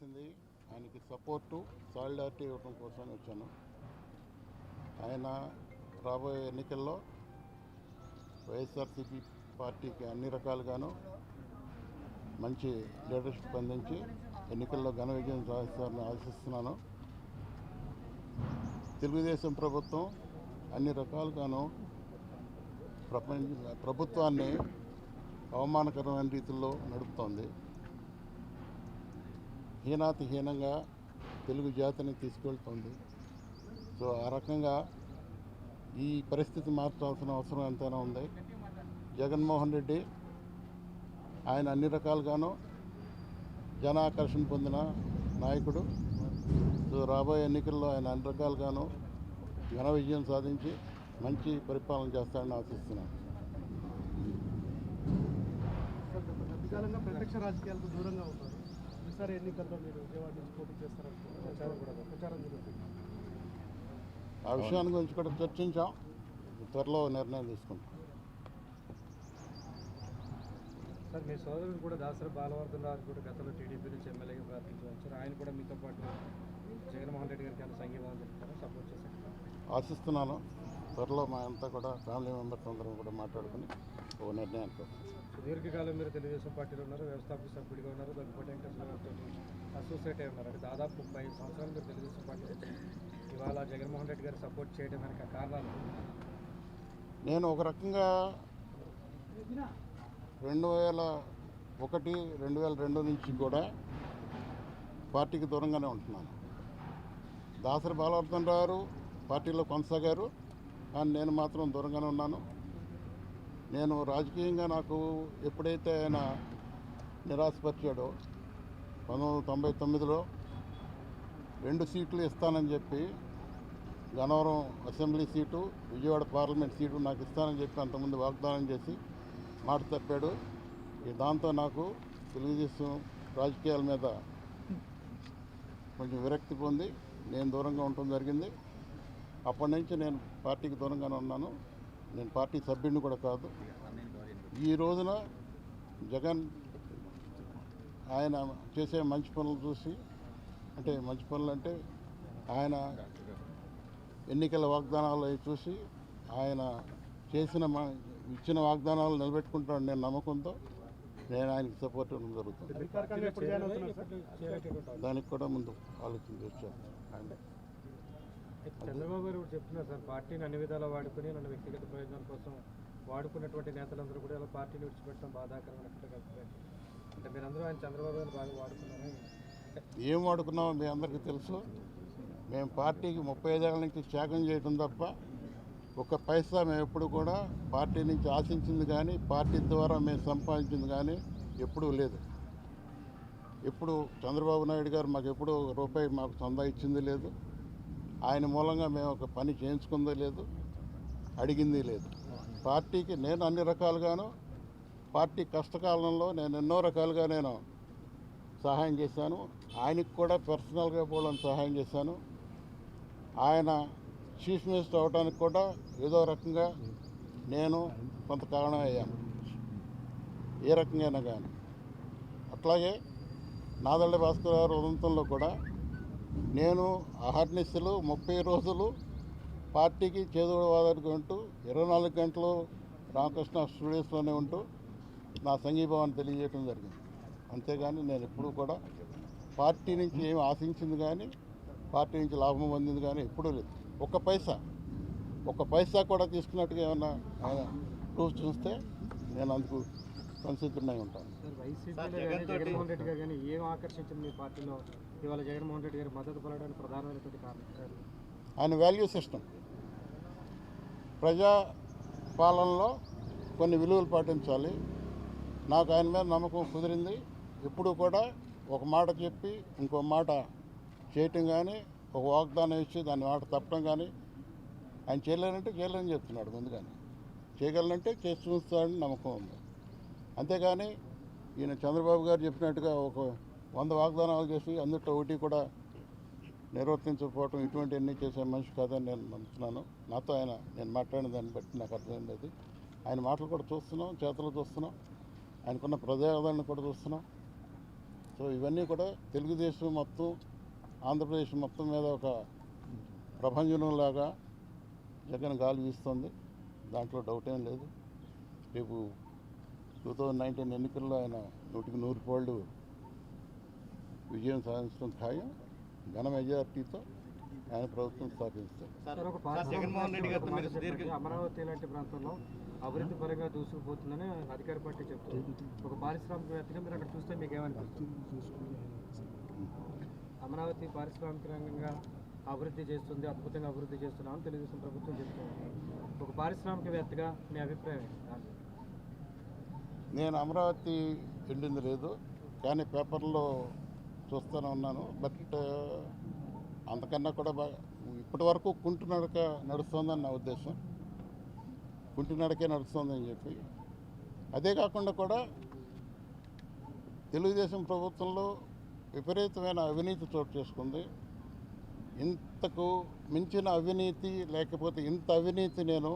చేసింది ఆయనకి support solidarity ఇవ్వడం కోసం వచ్చాను. ఆయన రాబోయే ఎన్నికల్లో వైఎస్ఆర్సీపీ పార్టీకి అన్ని రకాలుగాను మంచి లీడర్షిప్ అందించి ఎన్నికల్లో ఘన విజయం సాధిస్తారని ఆశిస్తున్నాను. తెలుగుదేశం ప్రభుత్వం అన్ని రకాలుగాను ప్రభుత్వాన్ని అవమానకరమైన రీతిలో నడుపుతోంది. హీనాతిహీనంగా తెలుగు జాతిని తీసుకెళ్తుంది. సో ఆ రకంగా ఈ పరిస్థితి మార్చాల్సిన అవసరం ఎంతైనా ఉంది. జగన్మోహన్ రెడ్డి ఆయన అన్ని రకాలుగాను జనాకర్షణ పొందిన నాయకుడు. సో రాబోయే ఎన్నికల్లో ఆయన అన్ని రకాలుగాను ఘన విజయం సాధించి మంచి పరిపాలన చేస్తాడని ఆశిస్తున్నాను. ప్రత్యక్ష రాజకీయాలకు దూరంగా ఉన్నారు. ఈసారి ఎన్నికల్లో మీరు విజయవాడ నుంచి పోటీ చేస్తారని ప్రచారం జరుగుతుంది. ఆ విషయాన్ని గురించి కూడా చర్చించాం. త్వరలో నిర్ణయం తీసుకుంటాం. సార్, మీ సోదరుడు కూడా దాసరి బాలవర్ధన్ రావు కూడా గతంలో టీడీపీ నుంచి ఎమ్మెల్యేగా ప్రార్థించారు. ఆయన కూడా మీతో పాటు జగన్మోహన్ రెడ్డి గారికి ఏమైనా సంఘీభావం చెప్తారా, సపోర్ట్ చేశారు? ఆశిస్తున్నాను. త్వరలో మా అంతా కూడా ఫ్యామిలీ మెంబర్స్ అందరం కూడా మాట్లాడుకుని ఓ నిర్ణయానికి వస్తాం. సుదీర్ఘకాలం మీరు తెలుగుదేశం పార్టీలో ఉన్నారు, వ్యవస్థాపక సభ్యుడిగా ఉన్నారు, దగ్గుపాటి వెంకటేశ్వరరావుతో అసోసియేట్ అయి ఉన్నారు. అంటే దాదాపు 35 సంవత్సరాలు మీరు తెలుగుదేశం పార్టీలో ఇవాళ జగన్మోహన్ రెడ్డి గారు సపోర్ట్ చేయడం వెనక కారణాలు? నేను ఒక రకంగా 2001, 2002 నుంచి కూడా పార్టీకి దూరంగానే ఉంటున్నాను. దాసరి బాలవర్ధన్ రావు పార్టీలో కొనసాగారు, కానీ నేను మాత్రం దూరంగానే ఉన్నాను. నేను రాజకీయంగా నాకు ఎప్పుడైతే ఆయన నిరాశపరిచాడో 1999లో 2 సీట్లు ఇస్తానని చెప్పి Gannavaram assembly seat, Vijayawada parliament seat నాకు ఇస్తానని చెప్పి అంతకుముందు వాగ్దానం చేసి మాట తప్పాడు. దాంతో నాకు తెలుగుదేశం రాజకీయాల మీద కొంచెం విరక్తి పొంది నేను దూరంగా ఉండటం జరిగింది. అప్పటి నుంచి నేను పార్టీకి దూరంగానే ఉన్నాను. నేను పార్టీ సభ్యుడిని కూడా కాదు. ఈ రోజున జగన్ ఆయన చేసే మంచి పనులు చూసి, అంటే మంచి పనులు అంటే ఆయన ఎన్నికల వాగ్దానాలు చూసి ఆయన ఇచ్చిన వాగ్దానాలు నిలబెట్టుకుంటాడు నేను నమ్మకంతో నేను ఆయనకి సపోర్ట్ ఇవ్వడం జరుగుతుంది. దానికి కూడా ముందు ఆలోచన చేస్తాను. చంద్రబాబు గారు చెప్తున్నారు సార్, పార్టీని అన్ని విధాలా వాడుకుని నన్ను వ్యక్తిగత ప్రయోజనాల కోసం వాడుకున్నటువంటి నేతలందరూ కూడా ఇలా పార్టీని విడిచిపెట్టడం బాధాకరమైనట్టుగా. అంటే మీరందరూ ఆయన చంద్రబాబు గారు బాగా వాడుకున్నారా? ఏం వాడుకున్నామో మీ అందరికీ తెలుసు. మేము పార్టీకి 35 ఏళ్ళ నుంచి త్యాగం చేయడం తప్ప ఒక్క పైసా మేము ఎప్పుడు కూడా పార్టీ నుంచి ఆశించింది కానీ పార్టీ ద్వారా మేము సంపాదించింది కానీ ఎప్పుడూ లేదు. ఎప్పుడు చంద్రబాబు నాయుడు గారు మాకు ఎప్పుడూ రూపాయి మాకు చందా ఇచ్చింది లేదు. ఆయన మూలంగా మేము ఒక పని చేయించుకుందే లేదు, అడిగింది లేదు. పార్టీకి నేను అన్ని రకాలుగాను పార్టీ కష్టకాలంలో నేను ఎన్నో రకాలుగా నేను సహాయం చేశాను. ఆయనకు కూడా పర్సనల్గా కూడా సహాయం చేశాను. ఆయన చీఫ్ మినిస్టర్ అవడానికి కూడా ఏదో రకంగా నేను కొంత కారణం అయ్యాను, ఏ రకంగా కానీ. అట్లాగే నాదెళ్ల భాస్కర్ గారు ఉదంతంలో కూడా నేను అహర్నిశలు 30 రోజులు పార్టీకి చేదోడవాదానికి ఉంటూ 24 గంటలు రామకృష్ణ స్టూడియోస్లోనే ఉంటూ నా సంఘీభావాన్ని తెలియజేయడం జరిగింది. అంతేగాని నేను ఎప్పుడూ కూడా పార్టీ నుంచి ఏమి ఆశించింది కానీ పార్టీ నుంచి లాభం పొందింది కానీ ఎప్పుడూ లేదు. ఒక్క పైసా కూడా తీసుకున్నట్టుగా ఏమన్నా ఆయన ప్రూఫ్ చూస్తే నేను అందుకు సంసిద్ధుడై ఉంటాను. జగన్మోహన్ రెడ్డి గారు కానీ ఏం ఆకర్షించింది మీ పార్టీలో ఇవాళ జగన్మోహన్ రెడ్డి గారు మద్దతు పడడానికి ప్రధానమైనటువంటి కారణం? ఆయన వాల్యూ సిస్టమ్. ప్రజా పాలనలో కొన్ని విలువలు పాటించాలి. నాకు ఆయన మీద నమ్మకం కుదిరింది. ఎప్పుడూ కూడా ఒక మాట చెప్పి ఇంకో మాట చేయటం కానీ, ఒక వాగ్దానం ఇచ్చి దాన్ని మాట తప్పడం కానీ ఆయన చేయలేనంటే చేయలేని చెప్తున్నాడు. ముందుగానే చేయగలనంటే చేసి చూస్తాడని నమ్మకం ఉంది. అంతేగాని ఈయన చంద్రబాబు గారు చెప్పినట్టుగా ఒక 100 వాగ్దానాలు చేసి అందులో ఒకటి కూడా నిర్వర్తించకపోవటం ఇటువంటివన్నీ చేసే మనిషి కాదని నేను నమ్ముతున్నాను. నాతో నేను మాట్లాడిన దాన్ని బట్టి నాకు అర్థమైంది. ఆయన మాటలు కూడా చూస్తున్నాం, చేతలు చూస్తున్నాం, ఆయనకున్న ప్రజాదరణ కూడా చూస్తున్నాం. సో ఇవన్నీ కూడా తెలుగుదేశం మొత్తం ఆంధ్రప్రదేశ్ మొత్తం మీద ఒక ప్రభంజనంలాగా జగన్ గాలి వీస్తుంది. దాంట్లో డౌట్ ఏం లేదు. రేపు 2019 ఎన్నికల్లో ఆయన 100% విజయం సాధించడం ఖాయం. ఘన మెజార్టీతో ఆయన ప్రభుత్వం స్థాపిస్తారు. జగన్మోహన్ రెడ్డి గారితో మీరు అమరావతి లాంటి ప్రాంతంలో అభివృద్ధి పరంగా దూసుకుపోతుందని అధికార పార్టీ చెప్తుంది. ఒక పారిశ్రామికవేత్తగా మీరు అక్కడ చూస్తే మీకు ఏమనిపిస్తుంది? అమరావతి పారిశ్రామిక రంగంగా అభివృద్ధి చేస్తుంది, అద్భుతంగా అభివృద్ధి చేస్తున్నామని తెలుగుదేశం ప్రభుత్వం చెప్తుంది. ఒక పారిశ్రామికవేత్తగా మీ అభిప్రాయం ఏంటి? నేను అమరావతి వెళ్ళింది లేదు, కానీ పేపర్లో చూస్తూనే ఉన్నాను. బట్ అంతకన్నా కూడా ఇప్పటి వరకు కుంటు నడక నడుస్తుందని నా ఉద్దేశం. కుంటి నడకే నడుస్తుందని చెప్పి, అదే కాకుండా కూడా తెలుగుదేశం ప్రభుత్వంలో విపరీతమైన అవినీతి చోటు చేసుకుంది. ఇంతకు మించిన అవినీతి లేకపోతే ఇంత అవినీతి నేను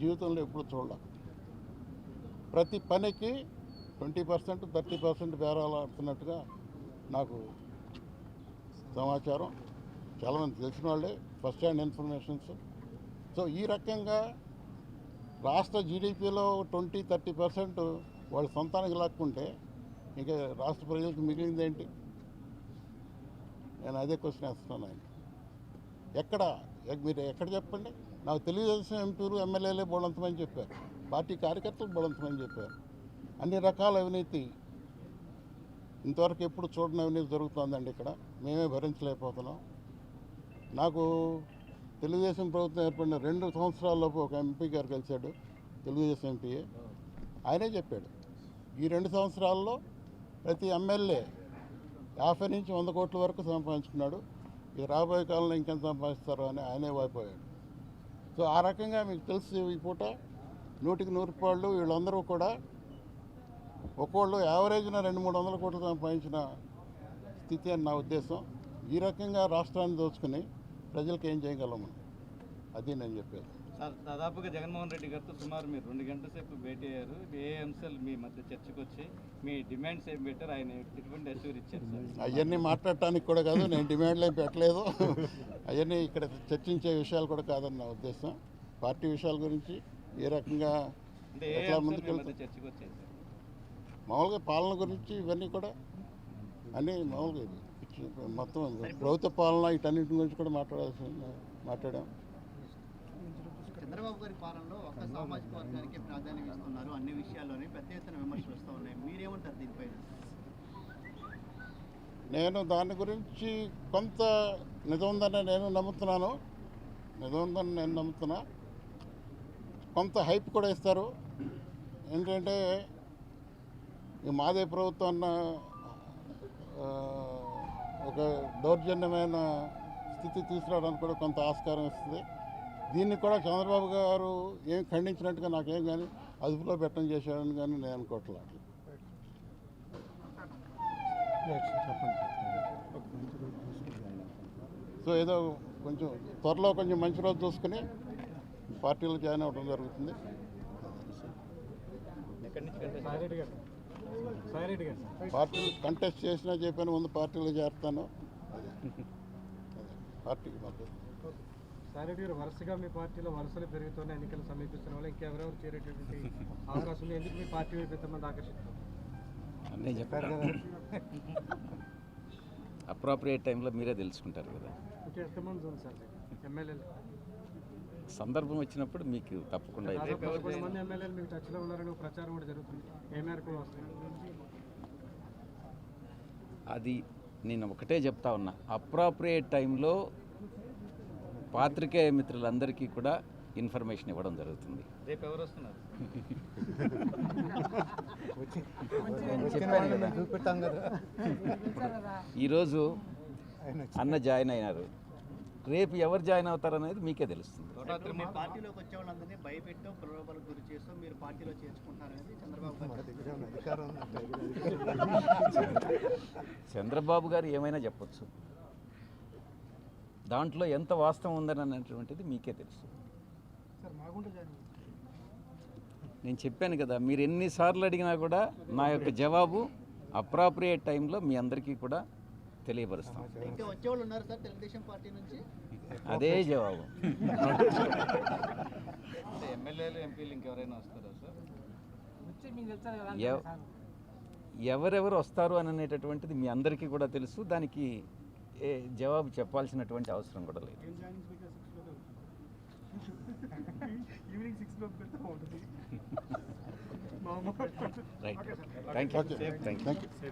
జీవితంలో ఎప్పుడు చూడలే. ప్రతి పనికి 20% 30% బేరాలు ఆడుతున్నట్టుగా నాకు సమాచారం. చాలామంది తెలిసిన వాళ్ళే, ఫస్ట్ హ్యాండ్ ఇన్ఫర్మేషన్స్. సో ఈ రకంగా రాష్ట్ర జీడిపిలో 20-30% వాళ్ళ సొంతానికి లాక్కుంటే ఇంకా రాష్ట్ర ప్రజలకు మిగిలింది ఏంటి? నేను అదే క్వశ్చన్ వేస్తున్నాను ఆయన. మీరు ఎక్కడ చెప్పండి? నాకు తెలుగుదేశం ఎంపీలు ఎమ్మెల్యేలే బోళంతమని చెప్పారు, పార్టీ కార్యకర్తలు బోళంతమని చెప్పారు. అన్ని రకాల అవినీతి ఇంతవరకు ఎప్పుడు చూడని అవినీతి జరుగుతుందండి ఇక్కడ. మేమే భరించలేకపోతున్నాం. నాకు తెలుగుదేశం ప్రభుత్వం ఏర్పడిన 2 సంవత్సరాల్లోపు ఒక ఎంపీ గారు కలిశాడు, తెలుగుదేశం ఎంపీఏ. ఆయనే చెప్పాడు, ఈ 2 సంవత్సరాల్లో ప్రతి ఎమ్మెల్యే 50 నుంచి 100 కోట్ల వరకు సంపాదించుకున్నాడు. ఈ రాబోయే కాలంలో ఇంకెంత సంపాదిస్తారో అని ఆయనే వాయిపోయాడు. సో ఆ రకంగా మీకు తెలుసు, ఈ పూట 100% వీళ్ళందరూ కూడా ఒక్కోళ్ళు యావరేజ్న 200-300 కోట్లు సంపాదించిన స్థితి అని నా ఉద్దేశం. ఈ రకంగా రాష్ట్రాన్ని దోచుకుని ప్రజలకు ఏం చేయగలము, అది నేను చెప్పేది. సార్, దాదాపుగా జగన్మోహన్ రెడ్డి గారితో సుమారు మీరు 2 గంటల సేపు భేటీ అయ్యారు. ఏ అంశాలు మీ మధ్య చర్చకు వచ్చి మీ డిమాండ్స్ ఏం పెట్టారు, ఆయన ఎటువంటి అష్యూర్ ఇచ్చారు సార్? అవన్నీ మాట్లాడటానికి కూడా కాదు, నేను డిమాండ్లు ఏం పెట్టలేదు. అవన్నీ ఇక్కడ చర్చించే విషయాలు కూడా కాదని నా ఉద్దేశం. పార్టీ విషయాల గురించి ఏ రకంగా ఎట్లా ముందుకెళ్తాం, చర్చకు వచ్చారు సార్? మామూలుగా పాలన గురించి ఇవన్నీ కూడా అన్నీ మామూలుగా మొత్తం ప్రభుత్వ పాలన వీటన్నిటి గురించి కూడా మాట్లాడాం. చంద్రబాబు గారి పాలనలో ఒక సామాజిక వర్గానికి ప్రాధాన్యం ఇస్తున్నారు, అన్ని విషయాల్లోనే పెద్ద ఎత్తున విమర్శలు వస్తూ ఉన్నాయి. మీరేమంటారు దీనిపైన? నేను దాని గురించి కొంత నిజం ఉందని నేను నమ్ముతున్నాను. కొంత హైప్ కూడా ఇస్తారు. ఏంటంటే ఈ మాదే ప్రభుత్వం అన్న ఒక దౌర్జన్యమైన స్థితి తీసుకురావడానికి కూడా కొంత ఆస్కారం ఇస్తుంది. దీన్ని కూడా చంద్రబాబు గారు ఏం ఖండించినట్టుగా నాకేం కానీ అదుపులో పెట్టడం చేశారని కానీ నేను అనుకోవట్లేదు. సో ఏదో కొంచెం త్వరలో కొంచెం మంచి రోజు చూసుకుని పార్టీలో జాయిన్ అవ్వడం జరుగుతుంది. పార్టీలు కంటెస్ట్ చేసినా చెప్పాను, ముందు పార్టీలో చేరుతాను. పార్టీకి మద్దతు. సారెడ్డి గారు, వరుసగా మీ పార్టీలో వరుసలు పెరుగుతున్న ఎన్నికలు సమీపిస్తున్న వాళ్ళు ఇంకెవరెవరు చేరేటటువంటి అవకాశం ఉంది? ఎందుకు మీ పార్టీ వైపు ఎంతమంది ఆకర్షిస్తారు? అన్నీ చెప్పారు కదా, అప్రాప్రియేట్ టైంలో మీరే తెలుసుకుంటారు కదా. ఇంకా ఎంతమంది ఉంది సార్ ఎమ్మెల్యేలు? సందర్భం వచ్చినప్పుడు మీకు తప్పకుండా 11 మంది ఎమ్మెల్యేలు మీకు టచ్లో ఉన్నారని ప్రచారం కూడా జరుగుతుంది. ఏ మేరకు వస్తుంది? అది నేను ఒకటే చెప్తా ఉన్నా, అప్రాప్రియేట్ టైంలో పాత్రికేయ మిత్రులందరికీ కూడా ఇన్ఫర్మేషన్ ఇవ్వడం జరుగుతుంది. రేపు ఎవరు వస్తున్నారు? ఈరోజు అన్న జాయిన్ అయినారు, రేపు ఎవరు జాయిన్ అవుతారనేది మీకే తెలుస్తుంది. మీ పార్టీలోకి వచ్చే వాళ్ళందరినీ భయపెట్టో ప్రలోభాలకు గురి చేస్తూ మీరు పార్టీలో చేర్చుకుంటారనేది చంద్రబాబు గారు ఏమైనా చెప్పొచ్చు, దాంట్లో ఎంత వాస్తవం ఉందని అనేటువంటిది మీకే తెలుసు. నేను చెప్పాను కదా, మీరు ఎన్నిసార్లు అడిగినా కూడా నా యొక్క జవాబు అప్రాప్రియేట్ టైంలో మీ అందరికీ కూడా తెలియపరుస్తాం. ఇంకా వచ్చేవాళ్ళు ఉన్నారు సార్ తెలుగుదేశం పార్టీ నుంచి? అదే జవాబు. అంటే ఎమ్మెల్యేలు ఎంపీలు ఇంకెవరైనా వస్తారా సార్? ఎవరెవరు వస్తారు అని అనేటటువంటిది మీ అందరికీ కూడా తెలుసు. దానికి జవాబు చెప్పాల్సినటువంటి అవసరం కూడా లేదు. Right, thank you. Thank you.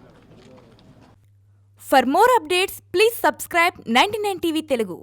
For more updates, please subscribe 99 TV Telugu.